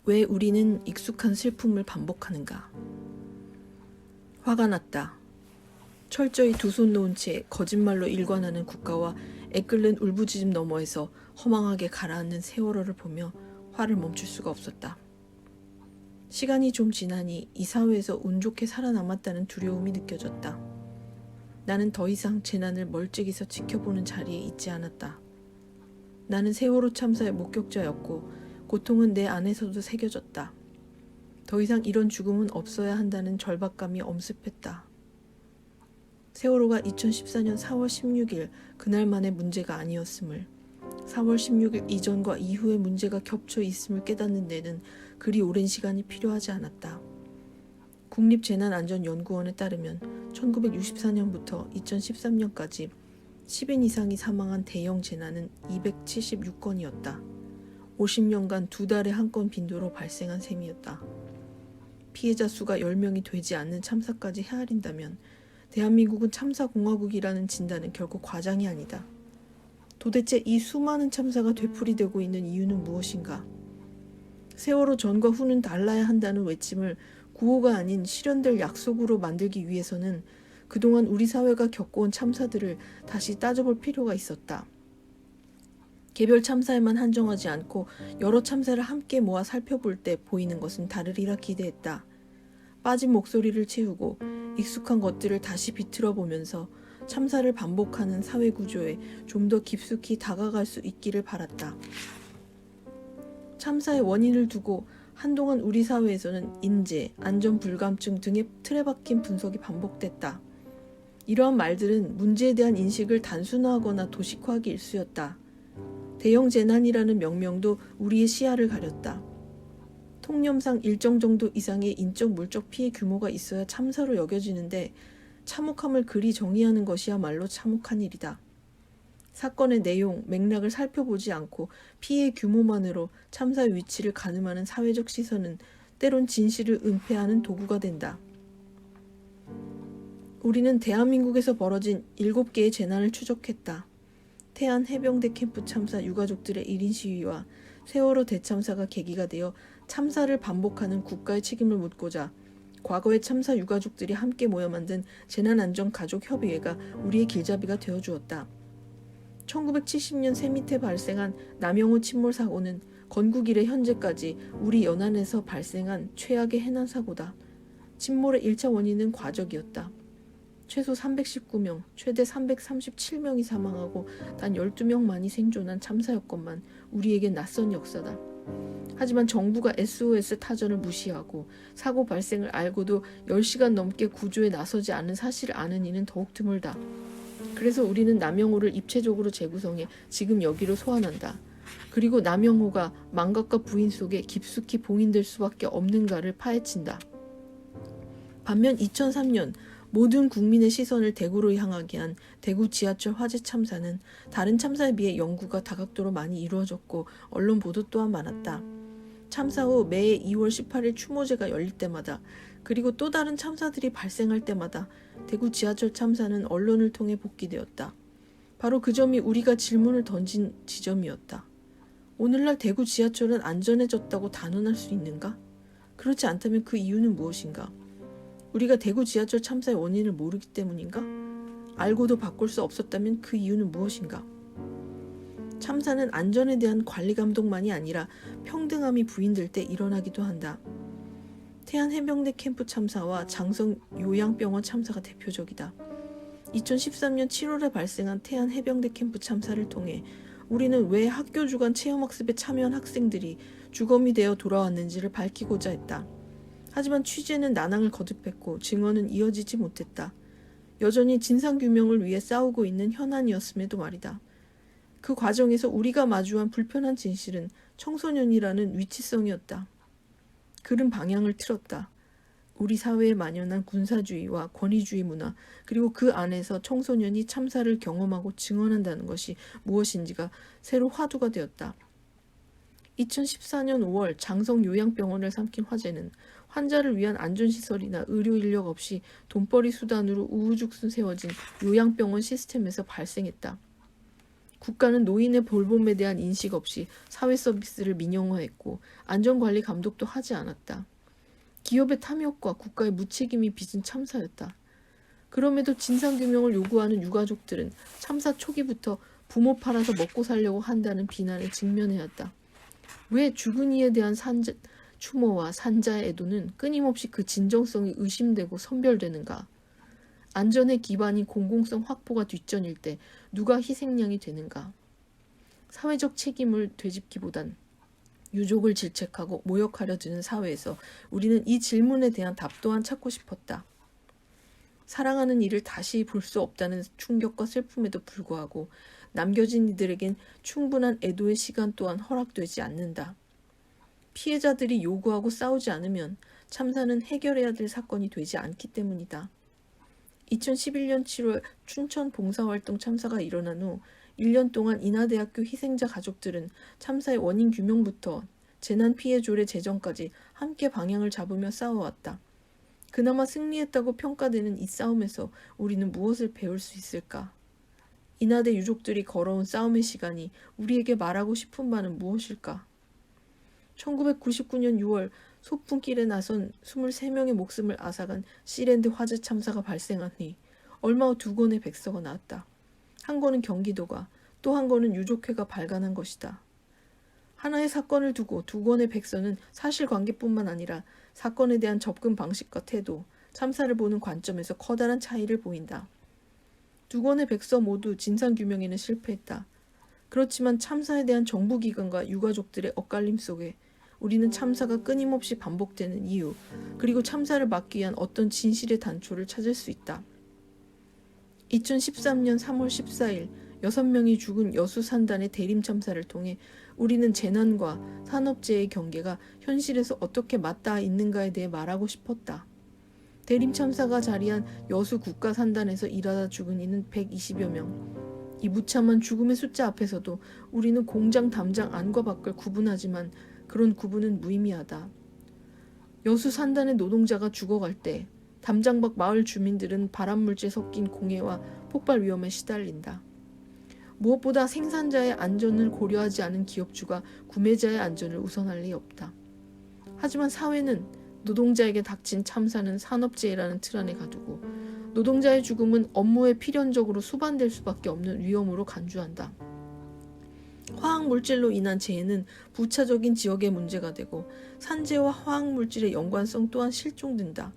왜 우리는 익숙한 슬픔을 반복하는가? 화가 났다. 철저히 두 손 놓은 채 거짓말로 일관하는 국가와 애끓는 울부짖음 너머에서 허망하게 가라앉는 세월호를 보며 화를 멈출 수가 없었다. 시간이 좀 지나니 이 사회에서 운 좋게 살아남았다는 두려움이 느껴졌다. 나는 더 이상 재난을 멀찍이서 지켜보는 자리에 있지 않았다. 나는 세월호 참사의 목격자였고 고통은 내 안에서도 새겨졌다. 더 이상 이런 죽음은 없어야 한다는 절박감이 엄습했다. 세월호가 2014년 4월 16일 그날만의 문제가 아니었음을, 4월 16일 이전과 이후의 문제가 겹쳐 있음을 깨닫는 데는 그리 오랜 시간이 필요하지 않았다. 국립재난안전연구원에 따르면 1964년부터 2013년까지 10인 이상이 사망한 대형 재난은 276건이었다. 50년간 2달에 한 건 빈도로 발생한 셈이었다. 피해자 수가 10명이 되지 않는 참사까지 헤아린다면 대한민국은 참사공화국이라는 진단은 결코 과장이 아니다. 도대체 이 수많은 참사가 되풀이되고 있는 이유는 무엇인가? 세월호 전과 후는 달라야 한다는 외침을 구호가 아닌 실현될 약속으로 만들기 위해서는 그동안 우리 사회가 겪어온 참사들을 다시 따져볼 필요가 있었다. 개별 참사에만 한정하지 않고 여러 참사를 함께 모아 살펴볼 때 보이는 것은 다르리라 기대했다. 빠진 목소리를 채우고 익숙한 것들을 다시 비틀어 보면서 참사를 반복하는 사회 구조에 좀 더 깊숙이 다가갈 수 있기를 바랐다. 참사의 원인을 두고 한동안 우리 사회에서는 인재, 안전 불감증 등의 틀에 박힌 분석이 반복됐다. 이러한 말들은 문제에 대한 인식을 단순화하거나 도식화하기 일쑤였다. 대형 재난이라는 명명도 우리의 시야를 가렸다. 통념상 일정 정도 이상의 인적 물적 피해 규모가 있어야 참사로 여겨지는데 참혹함을 그리 정의하는 것이야말로 참혹한 일이다. 사건의 내용, 맥락을 살펴보지 않고 피해 규모만으로 참사의 위치를 가늠하는 사회적 시선은 때론 진실을 은폐하는 도구가 된다. 우리는 대한민국에서 벌어진 7개의 재난을 추적했다. 태안 해병대 캠프 참사 유가족들의 1인 시위와 세월호 대참사가 계기가 되어 참사를 반복하는 국가의 책임을 묻고자 과거의 참사 유가족들이 함께 모여 만든 재난안전가족협의회가 우리의 길잡이가 되어주었다. 1970년 새밑에 발생한 남영호 침몰 사고는 건국 이래 현재까지 우리 연안에서 발생한 최악의 해난사고다. 침몰의 1차 원인은 과적이었다. 최소 319명, 최대 337명이 사망하고 단 12명만이 생존한 참사였건만 우리에겐 낯선 역사다. 하지만 정부가 SOS 타전을 무시하고 사고 발생을 알고도 10시간 넘게 구조에 나서지 않은 사실을 아는 이는 더욱 드물다. 그래서 우리는 남영호를 입체적으로 재구성해 지금 여기로 소환한다. 그리고 남영호가 망각과 부인 속에 깊숙이 봉인될 수밖에 없는가를 파헤친다. 반면 2003년 모든 국민의 시선을 대구로 향하게 한 대구 지하철 화재 참사는 다른 참사에 비해 연구가 다각도로 많이 이루어졌고 언론 보도 또한 많았다. 참사 후 매해 2월 18일 추모제가 열릴 때마다 그리고 또 다른 참사들이 발생할 때마다 대구 지하철 참사는 언론을 통해 복귀되었다. 바로 그 점이 우리가 질문을 던진 지점이었다. 오늘날 대구 지하철은 안전해졌다고 단언할 수 있는가? 그렇지 않다면 그 이유는 무엇인가? 우리가 대구 지하철 참사의 원인을 모르기 때문인가? 알고도 바꿀 수 없었다면 그 이유는 무엇인가? 참사는 안전에 대한 관리 감독만이 아니라 평등함이 부인될 때 일어나기도 한다. 태안 해병대 캠프 참사와 장성 요양병원 참사가 대표적이다. 2013년 7월에 발생한 태안 해병대 캠프 참사를 통해 우리는 왜 학교 주간 체험학습에 참여한 학생들이 주검이 되어 돌아왔는지를 밝히고자 했다. 하지만 취재는 난항을 거듭했고 증언은 이어지지 못했다. 여전히 진상규명을 위해 싸우고 있는 현안이었음에도 말이다. 그 과정에서 우리가 마주한 불편한 진실은 청소년이라는 위치성이었다. 글은 방향을 틀었다. 우리 사회에 만연한 군사주의와 권위주의 문화, 그리고 그 안에서 청소년이 참사를 경험하고 증언한다는 것이 무엇인지가 새로 화두가 되었다. 2014년 5월 장성 요양병원을 삼킨 화재는 환자를 위한 안전시설이나 의료 인력 없이 돈벌이 수단으로 우후죽순 세워진 요양병원 시스템에서 발생했다. 국가는 노인의 돌봄에 대한 인식 없이 사회 서비스를 민영화했고 안전관리 감독도 하지 않았다. 기업의 탐욕과 국가의 무책임이 빚은 참사였다. 그럼에도 진상규명을 요구하는 유가족들은 참사 초기부터 부모 팔아서 먹고 살려고 한다는 비난에 직면해야 했다. 왜 죽은 이에 대한 추모와 산자의 애도는 끊임없이 그 진정성이 의심되고 선별되는가? 안전의 기반인 공공성 확보가 뒷전일 때 누가 희생양이 되는가? 사회적 책임을 되짚기보단 유족을 질책하고 모욕하려 드는 사회에서 우리는 이 질문에 대한 답 또한 찾고 싶었다. 사랑하는 이를 다시 볼 수 없다는 충격과 슬픔에도 불구하고 남겨진 이들에겐 충분한 애도의 시간 또한 허락되지 않는다. 피해자들이 요구하고 싸우지 않으면 참사는 해결해야 될 사건이 되지 않기 때문이다. 2011년 7월 춘천 봉사활동 참사가 일어난 후 1년 동안 인하대학교 희생자 가족들은 참사의 원인 규명부터 재난 피해 조례 제정까지 함께 방향을 잡으며 싸워왔다. 그나마 승리했다고 평가되는 이 싸움에서 우리는 무엇을 배울 수 있을까? 인하대 유족들이 걸어온 싸움의 시간이 우리에게 말하고 싶은 바는 무엇일까? 1999년 6월 소풍길에 나선 23명의 목숨을 앗아간 시랜드 화재 참사가 발생한 뒤 얼마 후 두 건의 백서가 나왔다. 한 건은 경기도가, 또 한 건은 유족회가 발간한 것이다. 하나의 사건을 두고 두 건의 백서는 사실관계뿐만 아니라 사건에 대한 접근 방식과 태도, 참사를 보는 관점에서 커다란 차이를 보인다. 두 건의 백서 모두 진상규명에는 실패했다. 그렇지만 참사에 대한 정부기관과 유가족들의 엇갈림 속에 우리는 참사가 끊임없이 반복되는 이유, 그리고 참사를 막기 위한 어떤 진실의 단초를 찾을 수 있다. 2013년 3월 14일 6명이 죽은 여수산단의 대림 참사를 통해 우리는 재난과 산업재해의 경계가 현실에서 어떻게 맞닿아 있는가에 대해 말하고 싶었다. 대림 참사가 자리한 여수 국가산단에서 일하다 죽은 이는 120여 명. 이 무참한 죽음의 숫자 앞에서도 우리는 공장 담장 안과 밖을 구분하지만 그런 구분은 무의미하다. 여수 산단의 노동자가 죽어갈 때 담장 밖 마을 주민들은 발암물질 섞인 공해와 폭발 위험에 시달린다. 무엇보다 생산자의 안전을 고려하지 않은 기업주가 구매자의 안전을 우선할 리 없다. 하지만 사회는 노동자에게 닥친 참사는 산업재해라는 틀 안에 가두고 노동자의 죽음은 업무에 필연적으로 수반될 수밖에 없는 위험으로 간주한다. 화학물질로 인한 재해는 부차적인 지역의 문제가 되고 산재와 화학물질의 연관성 또한 실종된다.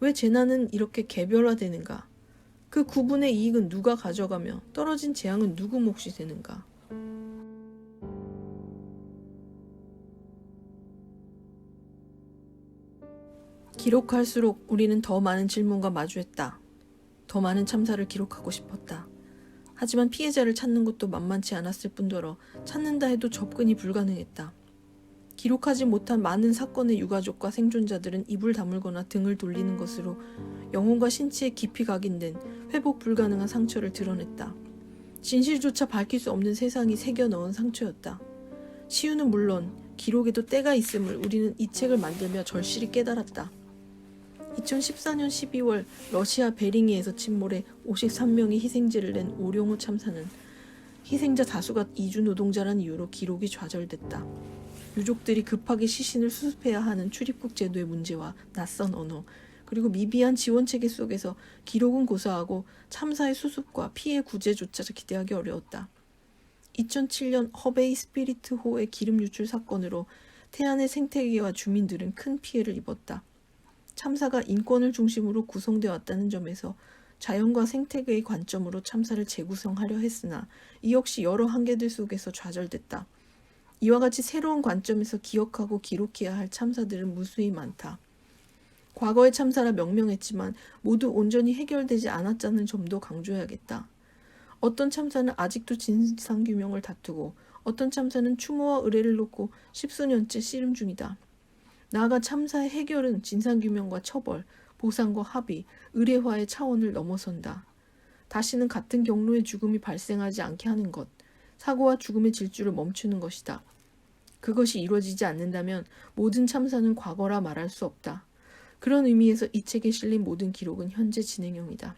왜 재난은 이렇게 개별화되는가? 그 구분의 이익은 누가 가져가며 떨어진 재앙은 누구 몫이 되는가? 기록할수록 우리는 더 많은 질문과 마주했다. 더 많은 참사를 기록하고 싶었다. 하지만 피해자를 찾는 것도 만만치 않았을 뿐더러 찾는다 해도 접근이 불가능했다. 기록하지 못한 많은 사건의 유가족과 생존자들은 입을 다물거나 등을 돌리는 것으로 영혼과 신체에 깊이 각인된 회복 불가능한 상처를 드러냈다. 진실조차 밝힐 수 없는 세상이 새겨 넣은 상처였다. 시유는 물론 기록에도 때가 있음을 우리는 이 책을 만들며 절실히 깨달았다. 2014년 12월 러시아 베링해에서 침몰해 53명이 희생제를 낸 오룡호 참사는 희생자 다수가 이주 노동자란 이유로 기록이 좌절됐다. 유족들이 급하게 시신을 수습해야 하는 출입국 제도의 문제와 낯선 언어, 그리고 미비한 지원체계 속에서 기록은 고사하고 참사의 수습과 피해 구제조차 기대하기 어려웠다. 2007년 허베이 스피리트호의 기름 유출 사건으로 태안의 생태계와 주민들은 큰 피해를 입었다. 참사가 인권을 중심으로 구성되어 왔다는 점에서 자연과 생태계의 관점으로 참사를 재구성하려 했으나 이 역시 여러 한계들 속에서 좌절됐다. 이와 같이 새로운 관점에서 기억하고 기록해야 할 참사들은 무수히 많다. 과거의 참사라 명명했지만 모두 온전히 해결되지 않았다는 점도 강조해야겠다. 어떤 참사는 아직도 진상규명을 다투고 어떤 참사는 추모와 의례를 놓고 십수년째 씨름 중이다. 나아가 참사의 해결은 진상규명과 처벌, 보상과 합의, 의례화의 차원을 넘어선다. 다시는 같은 경로의 죽음이 발생하지 않게 하는 것, 사고와 죽음의 질주를 멈추는 것이다. 그것이 이루어지지 않는다면 모든 참사는 과거라 말할 수 없다. 그런 의미에서 이 책에 실린 모든 기록은 현재 진행형이다.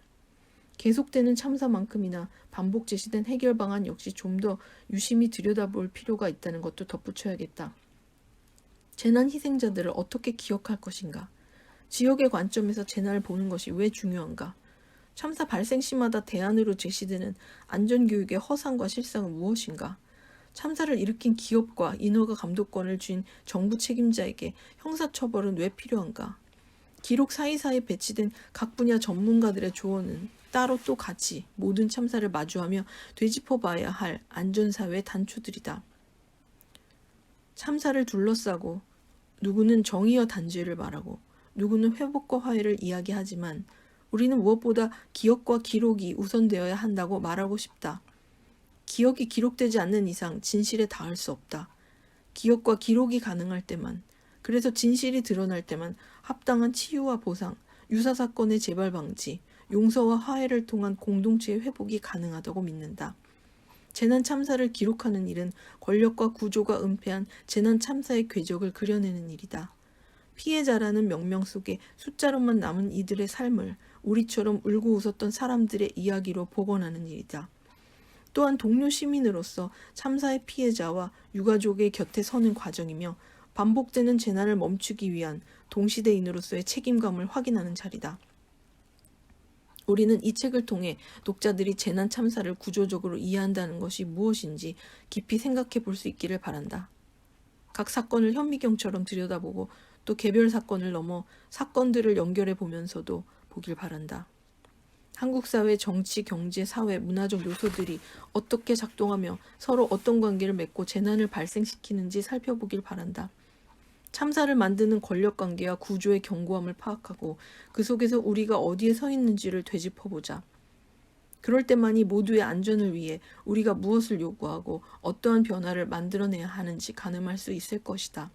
계속되는 참사만큼이나 반복 제시된 해결 방안 역시 좀 더 유심히 들여다볼 필요가 있다는 것도 덧붙여야겠다. 재난 희생자들을 어떻게 기억할 것인가? 지역의 관점에서 재난을 보는 것이 왜 중요한가? 참사 발생 시마다 대안으로 제시되는 안전교육의 허상과 실상은 무엇인가? 참사를 일으킨 기업과 인허가 감독권을 쥔 정부 책임자에게 형사처벌은 왜 필요한가? 기록 사이사이 배치된 각 분야 전문가들의 조언은 따로 또 같이 모든 참사를 마주하며 되짚어봐야 할 안전사회의 단초들이다. 참사를 둘러싸고 누구는 정의와 단죄를 말하고 누구는 회복과 화해를 이야기하지만 우리는 무엇보다 기억과 기록이 우선되어야 한다고 말하고 싶다. 기억이 기록되지 않는 이상 진실에 닿을 수 없다. 기억과 기록이 가능할 때만, 그래서 진실이 드러날 때만 합당한 치유와 보상, 유사사건의 재발 방지, 용서와 화해를 통한 공동체의 회복이 가능하다고 믿는다. 재난 참사를 기록하는 일은 권력과 구조가 은폐한 재난 참사의 궤적을 그려내는 일이다. 피해자라는 명명 속에 숫자로만 남은 이들의 삶을 우리처럼 울고 웃었던 사람들의 이야기로 복원하는 일이다. 또한 동료 시민으로서 참사의 피해자와 유가족의 곁에 서는 과정이며 반복되는 재난을 멈추기 위한 동시대인으로서의 책임감을 확인하는 자리다. 우리는 이 책을 통해 독자들이 재난 참사를 구조적으로 이해한다는 것이 무엇인지 깊이 생각해 볼 수 있기를 바란다. 각 사건을 현미경처럼 들여다보고 또 개별 사건을 넘어 사건들을 연결해 보면서도 보길 바란다. 한국 사회 정치, 경제, 사회, 문화적 요소들이 어떻게 작동하며 서로 어떤 관계를 맺고 재난을 발생시키는지 살펴보길 바란다. 참사를 만드는 권력관계와 구조의 견고함을 파악하고 그 속에서 우리가 어디에 서 있는지를 되짚어보자. 그럴 때만이 모두의 안전을 위해 우리가 무엇을 요구하고 어떠한 변화를 만들어내야 하는지 가늠할 수 있을 것이다.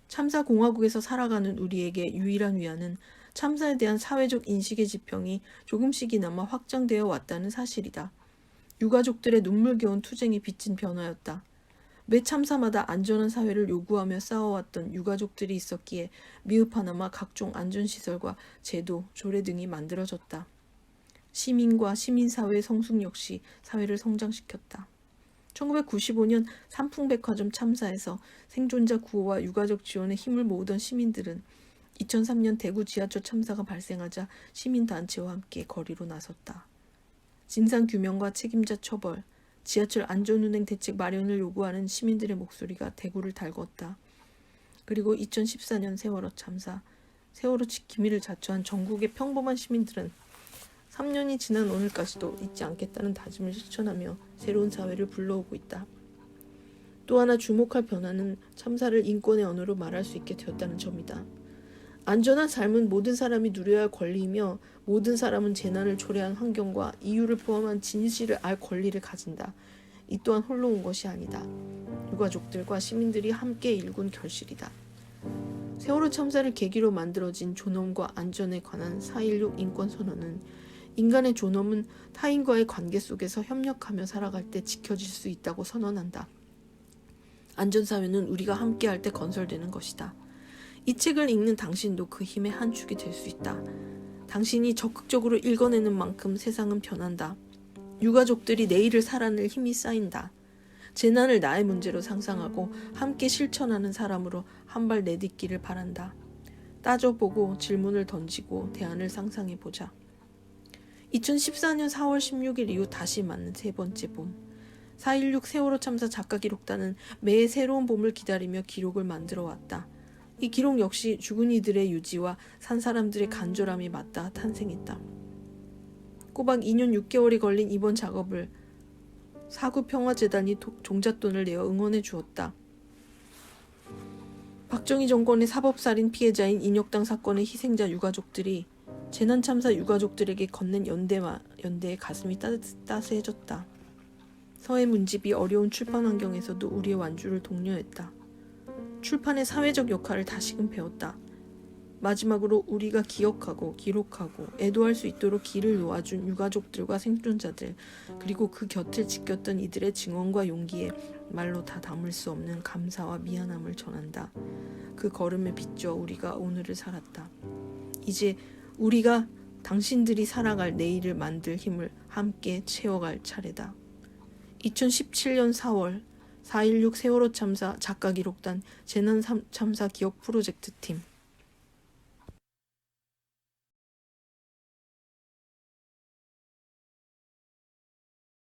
참사공화국에서 살아가는 우리에게 유일한 위안은 참사에 대한 사회적 인식의 지평이 조금씩이나마 확장되어 왔다는 사실이다. 유가족들의 눈물겨운 투쟁이 빚진 변화였다. 매 참사마다 안전한 사회를 요구하며 싸워왔던 유가족들이 있었기에 미흡하나마 각종 안전시설과 제도, 조례 등이 만들어졌다. 시민과 시민사회의 성숙 역시 사회를 성장시켰다. 1995년 삼풍백화점 참사에서 생존자 구호와 유가족 지원에 힘을 모으던 시민들은 2003년 대구 지하철 참사가 발생하자 시민단체와 함께 거리로 나섰다. 진상규명과 책임자 처벌, 지하철 안전운행 대책 마련을 요구하는 시민들의 목소리가 대구를 달궜다. 그리고 2014년 세월호 참사, 세월호 기밀을 자초한 전국의 평범한 시민들은 3년이 지난 오늘까지도 잊지 않겠다는 다짐을 실천하며 새로운 사회를 불러오고 있다. 또 하나 주목할 변화는 참사를 인권의 언어로 말할 수 있게 되었다는 점이다. 안전한 삶은 모든 사람이 누려야 할 권리이며 모든 사람은 재난을 초래한 환경과 이유를 포함한 진실을 알 권리를 가진다. 이 또한 홀로 온 것이 아니다. 유가족들과 시민들이 함께 일군 결실이다. 세월호 참사를 계기로 만들어진 존엄과 안전에 관한 4.16 인권선언은 인간의 존엄은 타인과의 관계 속에서 협력하며 살아갈 때 지켜질 수 있다고 선언한다. 안전사회는 우리가 함께할 때 건설되는 것이다. 이 책을 읽는 당신도 그 힘의 한 축이 될 수 있다. 당신이 적극적으로 읽어내는 만큼 세상은 변한다. 유가족들이 내일을 살아낼 힘이 쌓인다. 재난을 나의 문제로 상상하고 함께 실천하는 사람으로 한 발 내딛기를 바란다. 따져보고 질문을 던지고 대안을 상상해보자. 2014년 4월 16일 이후 다시 맞는 세 번째 봄. 4.16 세월호 참사 작가 기록단은 매해 새로운 봄을 기다리며 기록을 만들어 왔다. 이 기록 역시 죽은 이들의 유지와 산 사람들의 간절함이 맞닿아 탄생했다. 꼬박 2년 6개월이 걸린 이번 작업을 사구평화재단이 종잣돈을 내어 응원해 주었다. 박정희 정권의 사법살인 피해자인 인혁당 사건의 희생자 유가족들이 재난참사 유가족들에게 건넨 연대의 가슴이 따스해졌다. 서해 문집이 어려운 출판 환경에서도 우리의 완주를 독려했다. 출판의 사회적 역할을 다시금 배웠다. 마지막으로 우리가 기억하고 기록하고 애도할 수 있도록 길을 놓아준 유가족들과 생존자들, 그리고 그 곁을 지켰던 이들의 증언과 용기에 말로 다 담을 수 없는 감사와 미안함을 전한다. 그 걸음에 비추어 우리가 오늘을 살았다. 이제 우리가 당신들이 살아갈 내일을 만들 힘을 함께 채워갈 차례다. 2017년 4월 4.16 세월호 참사 작가 기록단 재난 참사 기억 프로젝트 팀